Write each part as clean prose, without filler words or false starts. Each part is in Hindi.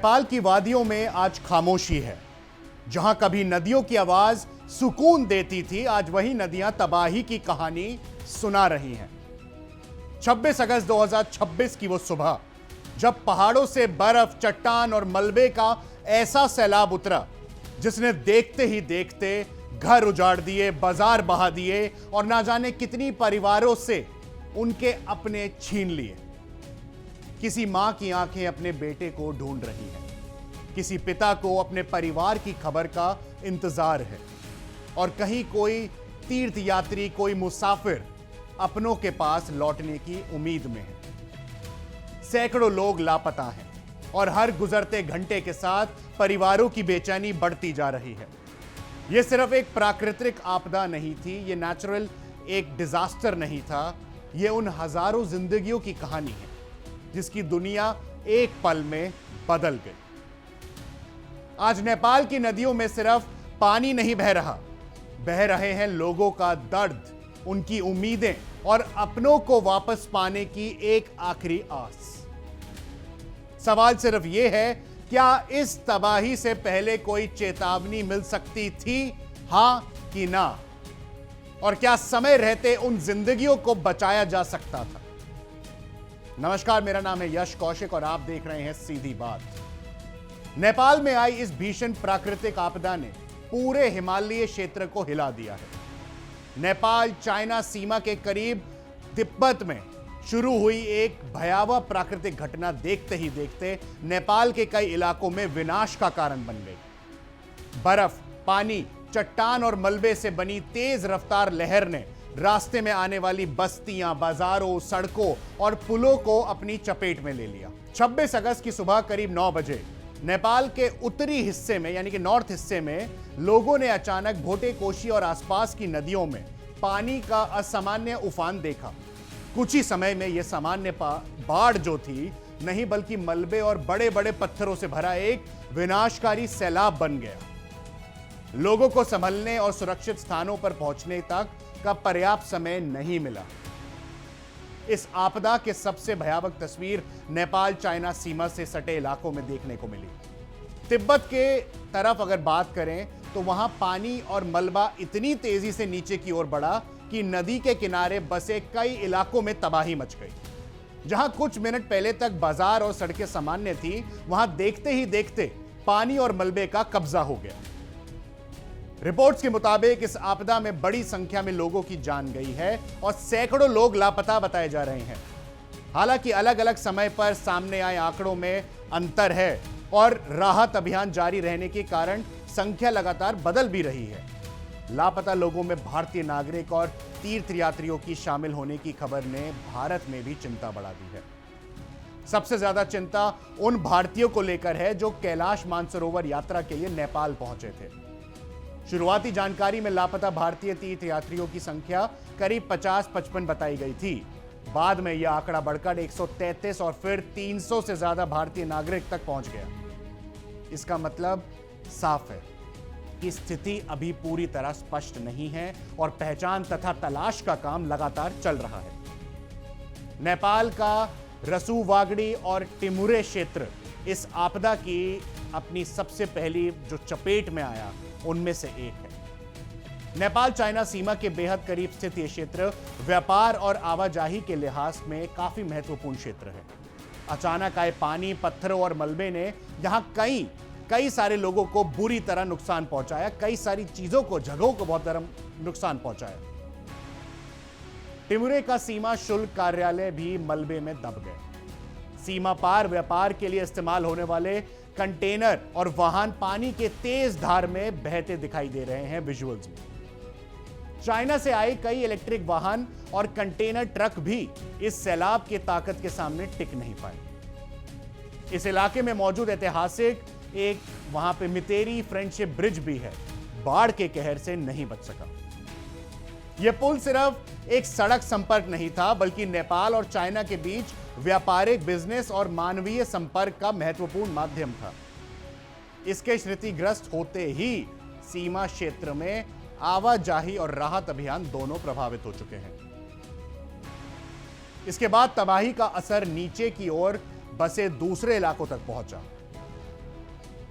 नेपाल की वादियों में आज खामोशी है। जहां कभी नदियों की आवाज सुकून देती थी, आज वही नदियां तबाही की कहानी सुना रही हैं। 26 अगस्त 2026 की वो सुबह, जब पहाड़ों से बर्फ, चट्टान और मलबे का ऐसा सैलाब उतरा जिसने देखते ही देखते घर उजाड़ दिए, बाजार बहा दिए और ना जाने कितनी परिवारों से उनके अपने छीन लिए। किसी मां की आंखें अपने बेटे को ढूंढ रही हैं, किसी पिता को अपने परिवार की खबर का इंतजार है और कहीं कोई तीर्थ यात्री, कोई मुसाफिर अपनों के पास लौटने की उम्मीद में है। सैकड़ों लोग लापता हैं और हर गुजरते घंटे के साथ परिवारों की बेचैनी बढ़ती जा रही है। यह सिर्फ एक प्राकृतिक आपदा नहीं थी, यह नेचुरल एक डिजास्टर नहीं था, यह उन हजारों जिंदगियों की कहानी है जिसकी दुनिया एक पल में बदल गई। आज नेपाल की नदियों में सिर्फ पानी नहीं बह रहा, बह रहे हैं लोगों का दर्द, उनकी उम्मीदें और अपनों को वापस पाने की एक आखिरी आस। सवाल सिर्फ यह है, क्या इस तबाही से पहले कोई चेतावनी मिल सकती थी, हां कि ना? और क्या समय रहते उन जिंदगियों को बचाया जा सकता था? नमस्कार, मेरा नाम है यश कौशिक और आप देख रहे हैं सीधी बात। नेपाल में आई इस भीषण प्राकृतिक आपदा ने पूरे हिमालयी क्षेत्र को हिला दिया है। नेपाल चाइना सीमा के करीब तिब्बत में शुरू हुई एक भयावह प्राकृतिक घटना देखते ही देखते नेपाल के कई इलाकों में विनाश का कारण बन गई। बर्फ, पानी, चट्टान और मलबे से बनी तेज रफ्तार लहर ने रास्ते में आने वाली बस्तियां, बाजारों, सड़कों और पुलों को अपनी चपेट में ले लिया। 26 अगस्त की सुबह करीब 9 बजे नेपाल के उत्तरी हिस्से में यानी कि नॉर्थ हिस्से में लोगों ने अचानक भोटे कोशी और आसपास की नदियों में पानी का असामान्य उफान देखा। कुछ ही समय में यह सामान्य बाढ़ जो थी नहीं, बल्कि मलबे और बड़े बड़े पत्थरों से भरा एक विनाशकारी सैलाब बन गया। लोगों को संभलने और सुरक्षित स्थानों पर पहुंचने तक का पर्याप्त समय नहीं मिला। इस आपदा के सबसे भयावह तस्वीर नेपाल चाइना सीमा से सटे इलाकों में देखने को मिली। तिब्बत के तरफ अगर बात करें तो वहां पानी और मलबा इतनी तेजी से नीचे की ओर बढ़ा कि नदी के किनारे बसे कई इलाकों में तबाही मच गई। जहां कुछ मिनट पहले तक बाजार और सड़कें सामान्य थी, वहां देखते ही देखते पानी और मलबे का कब्जा हो गया। रिपोर्ट्स के मुताबिक इस आपदा में बड़ी संख्या में लोगों की जान गई है और सैकड़ों लोग लापता बताए जा रहे हैं। हालांकि अलग अलग समय पर सामने आए आंकड़ों में अंतर है और राहत अभियान जारी रहने के कारण संख्या लगातार बदल भी रही है। लापता लोगों में भारतीय नागरिक और तीर्थयात्रियों की शामिल होने की खबर ने भारत में भी चिंता बढ़ा दी है। सबसे ज्यादा चिंता उन भारतीयों को लेकर है जो कैलाश मानसरोवर यात्रा के लिए नेपाल पहुंचे थे। शुरुआती जानकारी में लापता भारतीय तीर्थयात्रियों की संख्या करीब 50-55 बताई गई थी। बाद में यह आंकड़ा बढ़कर 133 और फिर 300 से ज्यादा भारतीय नागरिक तक पहुंच गया। इसका मतलब साफ है कि स्थिति अभी पूरी तरह स्पष्ट नहीं है और पहचान तथा तलाश का काम लगातार चल रहा है। नेपाल का रसुवागड़ी और टिमुरे क्षेत्र इस आपदा की अपनी सबसे पहली जो चपेट में आया उनमें से एक है। नेपाल चाइना सीमा के बेहद करीब स्थित यह क्षेत्र व्यापार और आवाजाही के लिहाज में काफी महत्वपूर्ण क्षेत्र है। अचानक आए पानी, पत्थरों और मलबे ने यहां कई सारे लोगों को बुरी तरह नुकसान पहुंचाया, कई सारी चीजों को, जगहों को बहुत तरह नुकसान पहुंचाया। टिमुरे का सीमा शुल्क कार्यालय भी मलबे में दब गए। सीमा पार व्यापार के लिए इस्तेमाल होने वाले कंटेनर और वाहन पानी के तेज धार में बहते दिखाई दे रहे हैं विजुअल्स में। चाइना से आए कई इलेक्ट्रिक वाहन और कंटेनर ट्रक भी इस सैलाब की ताकत के सामने टिक नहीं पाए। इस इलाके में मौजूद ऐतिहासिक एक वहां पे मितेरी फ्रेंडशिप ब्रिज भी है, बाढ़ के कहर से नहीं बच सका। यह पुल सिर्फ एक सड़क संपर्क नहीं था, बल्कि नेपाल और चाइना के बीच व्यापारिक, बिजनेस और मानवीय संपर्क का महत्वपूर्ण माध्यम था। इसके क्षतिग्रस्त होते ही सीमा क्षेत्र में आवाजाही और राहत अभियान दोनों प्रभावित हो चुके हैं। इसके बाद तबाही का असर नीचे की ओर बसे दूसरे इलाकों तक पहुंचा।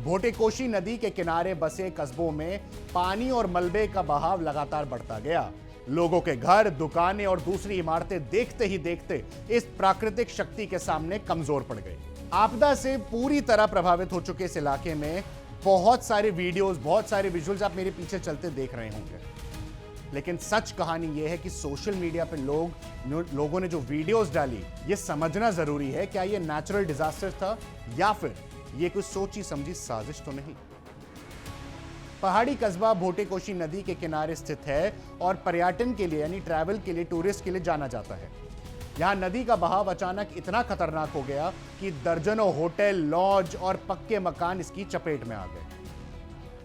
भोटेकोशी नदी के किनारे बसे कस्बों में पानी और मलबे का बहाव लगातार बढ़ता गया। लोगों के घर, दुकानें और दूसरी इमारतें देखते ही देखते इस प्राकृतिक शक्ति के सामने कमजोर पड़ गई। आपदा से पूरी तरह प्रभावित हो चुके इस इलाके में बहुत सारे वीडियोस, बहुत सारे विजुअल्स आप मेरे पीछे चलते देख रहे होंगे। लेकिन सच कहानी यह है कि सोशल मीडिया पर लोगों ने जो वीडियोस डाली, यह समझना जरूरी है क्या यह नेचुरल डिजास्टर था या फिर यह कोई सोची समझी साजिश तो नहीं। पहाड़ी कस्बा भोटेकोशी नदी के किनारे स्थित है और पर्यटन के लिए यानी ट्रैवल के लिए, टूरिस्ट के लिए जाना जाता है। यहां नदी का बहाव अचानक इतना खतरनाक हो गया कि दर्जनों होटल, लॉज और पक्के मकान इसकी चपेट में आ गए।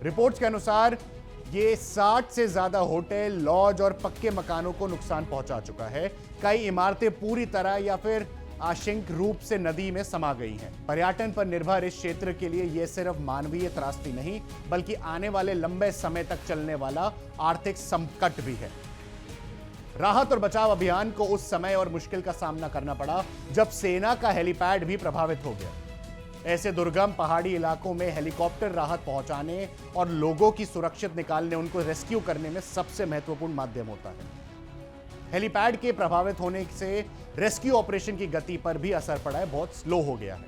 रिपोर्ट्स के अनुसार ये 60 से ज्यादा होटल, लॉज और पक्के मकानों को नुकसान पहुंचा चुका है। कई इमारतें पूरी तरह या फिर आंशिक रूप से नदी में समा गई हैं। पर्यटन पर निर्भर इस क्षेत्र के लिए यह सिर्फ मानवीय त्रासदी नहीं, बल्कि आने वाले लंबे समय तक चलने वाला आर्थिक संकट भी है। राहत और बचाव अभियान को उस समय और मुश्किल का सामना करना पड़ा जब सेना का हेलीपैड भी प्रभावित हो गया। ऐसे दुर्गम पहाड़ी इलाकों में हेलीकॉप्टर राहत पहुंचाने और लोगों की सुरक्षित निकालने, उनको रेस्क्यू करने में सबसे महत्वपूर्ण माध्यम होता है। हेलीपैड के प्रभावित होने से रेस्क्यू ऑपरेशन की गति पर भी असर पड़ा है, बहुत स्लो हो गया है।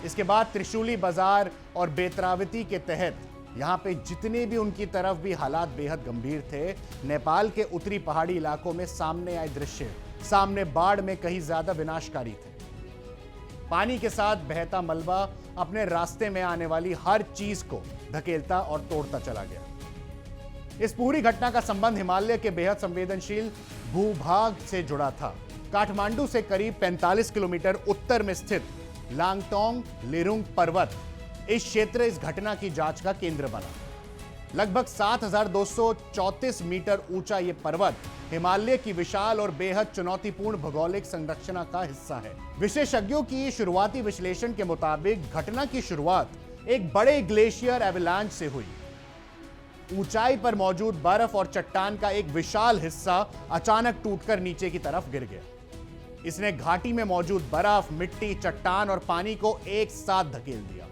इसके बाद त्रिशूली बाजार और बेतरावती के तहत यहां पे जितने भी उनकी तरफ भी हालात बेहद गंभीर थे। नेपाल के उत्तरी पहाड़ी इलाकों में सामने आए दृश्य सामने बाढ़ में कहीं ज्यादा विनाशकारी थे। पानी के साथ बहता मलबा अपने रास्ते में आने वाली हर चीज को धकेलता और तोड़ता चला गया। इस पूरी घटना का संबंध हिमालय के बेहद संवेदनशील भूभाग से जुड़ा था। काठमांडू से करीब 45 किलोमीटर उत्तर में स्थित लांगटोंग लिरुंग पर्वत इस क्षेत्र इस घटना की जांच का केंद्र बना। लगभग 7,234 मीटर ऊंचा यह पर्वत हिमालय की विशाल और बेहद चुनौतीपूर्ण भौगोलिक संरचना का हिस्सा है। विशेषज्ञों की शुरुआती विश्लेषण के मुताबिक घटना की शुरुआत एक बड़े ग्लेशियर एवलांच से हुई। ऊंचाई पर मौजूद बर्फ और चट्टान का एक विशाल हिस्सा अचानक टूटकर नीचे की तरफ गिर गया। इसने घाटी में मौजूद बर्फ, मिट्टी, चट्टान और पानी को एक साथ धकेल दिया।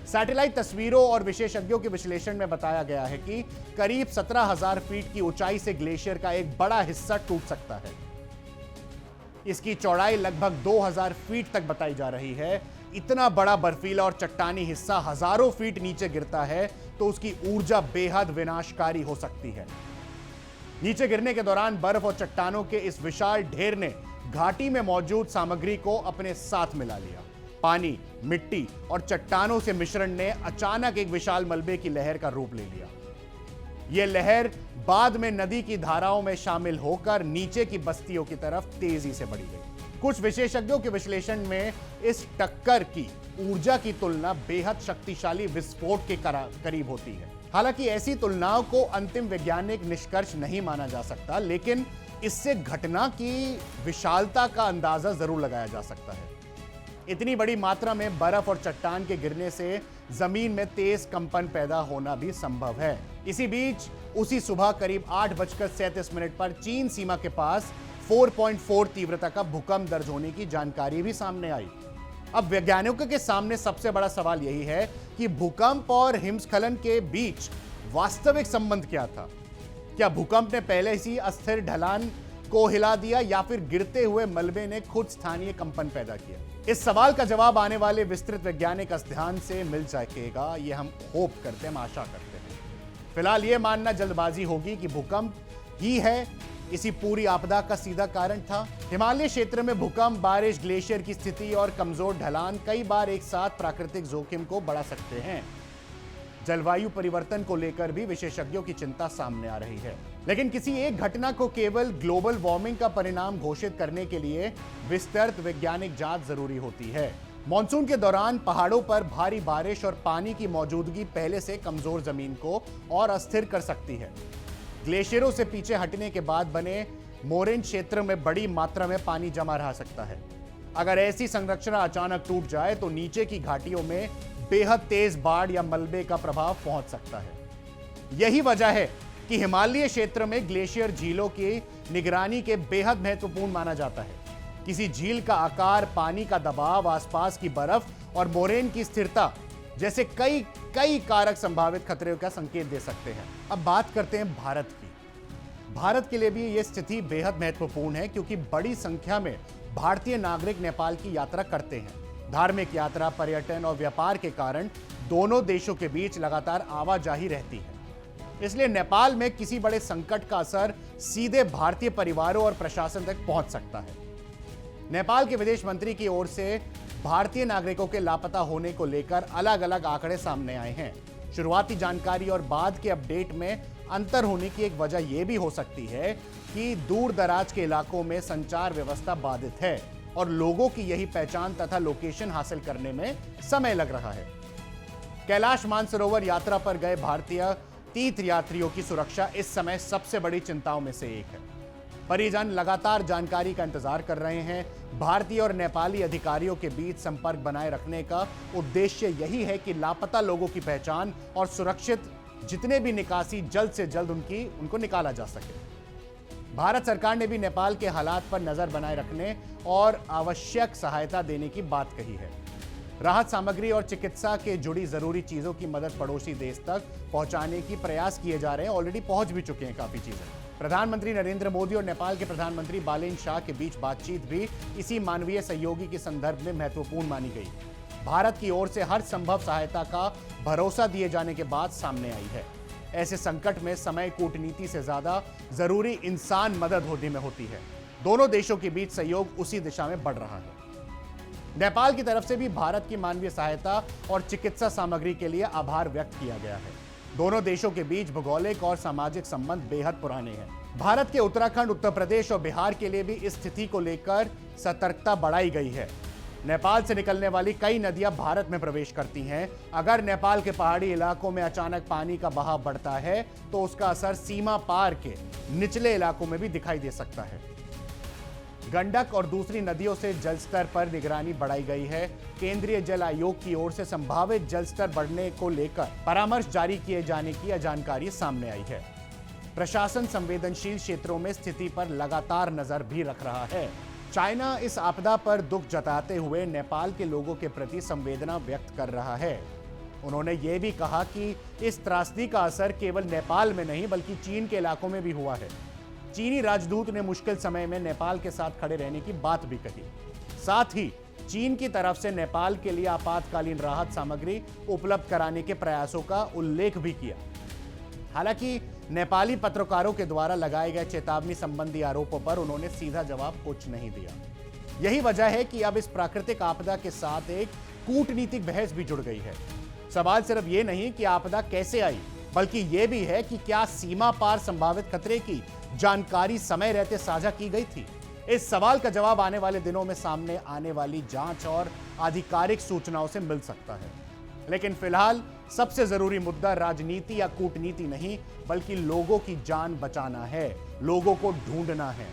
सैटेलाइट तस्वीरों और विशेषज्ञों के विश्लेषण में बताया गया है कि करीब 17,000 फीट की ऊंचाई से ग्लेशियर का एक बड़ा हिस्सा टूट सकता है। इसकी चौड़ाई लगभग 2,000 फीट तक बताई जा रही है। इतना बड़ा बर्फीला और चट्टानी हिस्सा हजारों फीट नीचे गिरता है तो उसकी ऊर्जा बेहद विनाशकारी हो सकती है। नीचे गिरने के दौरान बर्फ और चट्टानों के इस विशाल ढेर ने घाटी में मौजूद सामग्री को अपने साथ मिला लिया। पानी, मिट्टी और चट्टानों से मिश्रण ने अचानक एक विशाल मलबे की लहर का रूप ले लिया। यह लहर बाद में नदी की धाराओं में शामिल होकर नीचे की बस्तियों की तरफ तेजी से बढ़ी गई। कुछ विशेषज्ञों के विश्लेषण में इस टक्कर की ऊर्जा की तुलना बेहद शक्तिशाली विस्फोट के करीब होती है। हालांकि ऐसी तुलनाओं को अंतिम वैज्ञानिक निष्कर्ष नहीं माना जा सकता, लेकिन इससे घटना की विशालता का अंदाजा जरूर लगाया जा सकता है। इतनी बड़ी मात्रा में बर्फ और चट्टान के गिरने से जमीन में तेज कंपन पैदा होना भी संभव है। इसी बीच उसी सुबह करीब 8:37 पर चीन सीमा के पास 4.4 तीव्रता का भूकंप दर्ज होने की जानकारी भी सामने आई। अब वैज्ञानिकों के सामने सबसे बड़ा सवाल यही है कि भूकंप और हिमस्खलन के बीच वास्तविक संबंध क्या था। क्या भूकंप ने पहले ही अस्थिर ढलान को हिला दिया या फिर गिरते हुए मलबे ने खुद स्थानीय कंपन पैदा किया? इस सवाल का जवाब आने वाले विस्तृत वैज्ञानिक अध्ययन से मिल सकेगा, ये हम होप करते हैं, हम आशा करते हैं। फिलहाल ये मानना जल्दबाजी होगी कि भूकंप ही है इसी पूरी आपदा का सीधा कारण था। हिमालय क्षेत्र में भूकंप, बारिश, ग्लेशियर की स्थिति और कमजोर ढलान कई बार एक साथ प्राकृतिक जोखिम को बढ़ा सकते हैं। जलवायु परिवर्तन को लेकर भी विशेषज्ञों की चिंता सामने आ रही है, लेकिन किसी एक घटना को केवल ग्लोबल वार्मिंग का परिणाम घोषित करने के लिए विस्तृत वैज्ञानिक जांच जरूरी होती है। मॉनसून के दौरान पहाड़ों पर भारी बारिश और पानी की मौजूदगी पहले से कमजोर जमीन को और अस्थिर कर सकती है। ग्लेशियरों से पीछे हटने के बाद बने मोरेन क्षेत्र में बड़ी मात्रा में पानी जमा रह सकता है। अगर ऐसी संरचना अचानक टूट जाए तो नीचे की घाटियों में बेहद तेज बाढ़ या मलबे का प्रभाव पहुंच सकता है। यही वजह है कि हिमालय क्षेत्र में ग्लेशियर झीलों की निगरानी के बेहद महत्वपूर्ण माना जाता है। किसी झील का आकार, पानी का दबाव, आसपास की बर्फ और मोरेन की स्थिरता जैसे कई कई कारक संभावित खतरे का संकेत दे सकते हैं। अब बात करते हैं भारत की। भारत के लिए भी यह स्थिति बेहद महत्वपूर्ण है क्योंकि बड़ी संख्या में भारतीय नागरिक नेपाल की यात्रा करते हैं। धार्मिक यात्रा, पर्यटन और व्यापार के कारण दोनों देशों के बीच लगातार आवाजाही रहती है। इसलिए नेपाल में किसी बड़े संकट का असर सीधे भारतीय परिवारों और प्रशासन तक पहुंच सकता है। नेपाल के विदेश मंत्री की ओर से भारतीय नागरिकों के लापता होने को लेकर अलग अलग आंकड़े सामने आए हैं। शुरुआती जानकारी और बाद के अपडेट में अंतर होने की एक वजह यह भी हो सकती है कि दूर दराज के इलाकों में संचार व्यवस्था बाधित है और लोगों की यही पहचान तथा लोकेशन हासिल करने में समय लग रहा है। कैलाश मानसरोवर यात्रा पर गए भारतीय तीर्थयात्रियों की सुरक्षा इस समय सबसे बड़ी चिंताओं में से एक है। परिजन लगातार जानकारी का इंतजार कर रहे हैं। भारतीय और नेपाली अधिकारियों के बीच संपर्क बनाए रखने का उद्देश्य यही है कि लापता लोगों की पहचान और सुरक्षित जितने भी निकासी जल्द से जल्द उनको निकाला जा सके। भारत सरकार ने भी नेपाल के हालात पर नजर बनाए रखने और आवश्यक सहायता देने की बात कही है। राहत सामग्री और चिकित्सा के जुड़ी जरूरी चीजों की मदद पड़ोसी देश तक पहुंचाने की प्रयास किए जा रहे हैं। ऑलरेडी पहुंच भी चुके हैं काफी चीजें। प्रधानमंत्री नरेंद्र मोदी और नेपाल के प्रधानमंत्री बालेन शाह के बीच बातचीत भी इसी मानवीय सहयोगी के संदर्भ में महत्वपूर्ण मानी गई। भारत की ओर से हर संभव सहायता का भरोसा दिए जाने के बाद सामने आई है। ऐसे संकट में समय कूटनीति से ज्यादा जरूरी इंसान मदद होने में होती है। दोनों देशों के बीच सहयोग उसी दिशा में बढ़ रहा है। नेपाल की तरफ से भी भारत की मानवीय सहायता और चिकित्सा सामग्री के लिए आभार व्यक्त किया गया है। दोनों देशों के बीच भौगोलिक और सामाजिक संबंध बेहद पुराने हैं। भारत के उत्तराखंड, उत्तर प्रदेश और बिहार के लिए भी इस स्थिति को लेकर सतर्कता बढ़ाई गई है। नेपाल से निकलने वाली कई नदियां भारत में प्रवेश करती हैं। अगर नेपाल के पहाड़ी इलाकों में अचानक पानी का बहाव बढ़ता है तो उसका असर सीमा पार के निचले इलाकों में भी दिखाई दे सकता है। गंडक और दूसरी नदियों से जलस्तर पर निगरानी बढ़ाई गई है। केंद्रीय जल आयोग की ओर से संभावित जलस्तर बढ़ने को लेकर परामर्श जारी किए जाने की जानकारी सामने आई है। प्रशासन संवेदनशील क्षेत्रों में स्थिति पर लगातार नजर भी रख रहा है। चाइना इस आपदा पर दुख जताते हुए नेपाल के लोगों के प्रति संवेदना व्यक्त कर रहा है। उन्होंने ये भी कहा कि इस त्रासदी का असर केवल नेपाल में नहीं बल्कि चीन के इलाकों में भी हुआ है। चीनी राजदूत ने मुश्किल समय में नेपाल के साथ खड़े रहने की बात भी कही। साथ ही चीन की तरफ से नेपाल के लिए आपातकालीन राहत सामग्री उपलब्ध कराने के प्रयासों का उल्लेख भी किया। हालांकि नेपाली पत्रकारों के द्वारा लगाए गए चेतावनी संबंधी आरोपों पर उन्होंने सीधा जवाब कुछ नहीं दिया। यही वजह है कि अब इस प्राकृतिक आपदा के साथ एक कूटनीतिक बहस भी जुड़ गई है। सवाल सिर्फ ये नहीं कि आपदा कैसे आई, बल्कि यह भी है कि क्या सीमा पार संभावित खतरे की जानकारी समय रहते साझा की गई थी। इस सवाल का जवाब आने वाले दिनों में सामने आने वाली जांच और आधिकारिक सूचनाओं से मिल सकता है। लेकिन फिलहाल सबसे जरूरी मुद्दा राजनीति या कूटनीति नहीं बल्कि लोगों की जान बचाना है, लोगों को ढूंढना है।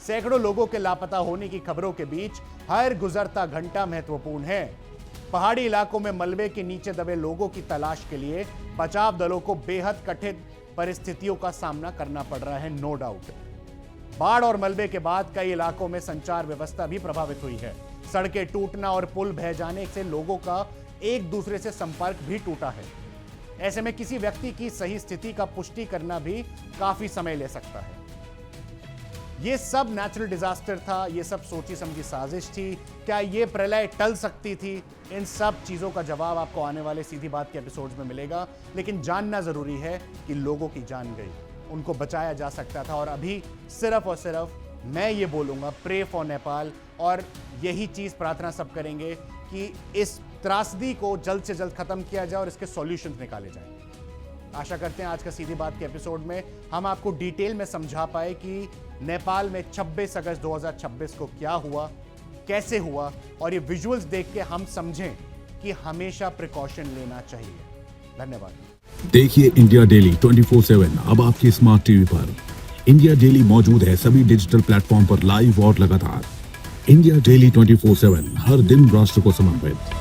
सैकड़ों लोगों के लापता होने की खबरों के बीच हर गुजरता घंटा महत्वपूर्ण है। पहाड़ी इलाकों में मलबे के नीचे दबे लोगों की तलाश के लिए बचाव दलों को बेहद कठिन परिस्थितियों का सामना करना पड़ रहा है, नो डाउट। बाढ़ और मलबे के बाद कई इलाकों में संचार व्यवस्था भी प्रभावित हुई है। सड़कें टूटना और पुल बह जाने से लोगों का एक दूसरे से संपर्क भी टूटा है। ऐसे में किसी व्यक्ति की सही स्थिति का पुष्टि करना भी काफी समय ले सकता है। यह सब नेचुरल डिजास्टर था, यह सब सोची समझी साजिश थी, क्या यह प्रलय टल सकती थी? इन सब चीजों का जवाब आपको आने वाले सीधी बात के एपिसोड्स में मिलेगा। लेकिन जानना जरूरी है कि लोगों की जान गई, उनको बचाया जा सकता था। और अभी सिर्फ और सिर्फ मैं ये बोलूंगा, प्रे फॉर नेपाल। और यही चीज प्रार्थना सब करेंगे कि इस त्रासदी को जल्द से जल्द खत्म किया जाए और इसके सॉल्यूशंस निकाले जाएं। आशा करते हैं आज का सीधी बात के एपिसोड में हम आपको डिटेल में समझा पाए कि नेपाल में 26 अगस्त 2026 को क्या हुआ, कैसे हुआ, और ये विजुअल्स देख के हम समझें कि हमेशा प्रिकॉशन लेना चाहिए। धन्यवाद। देखिए इंडिया डेली 24/7 अब आपकी स्मार्ट टीवी पर। इंडिया डेली मौजूद है सभी डिजिटल प्लेटफॉर्म पर लाइव और लगातार। इंडिया डेली 24/7 हर दिन राष्ट्र को समर्पित।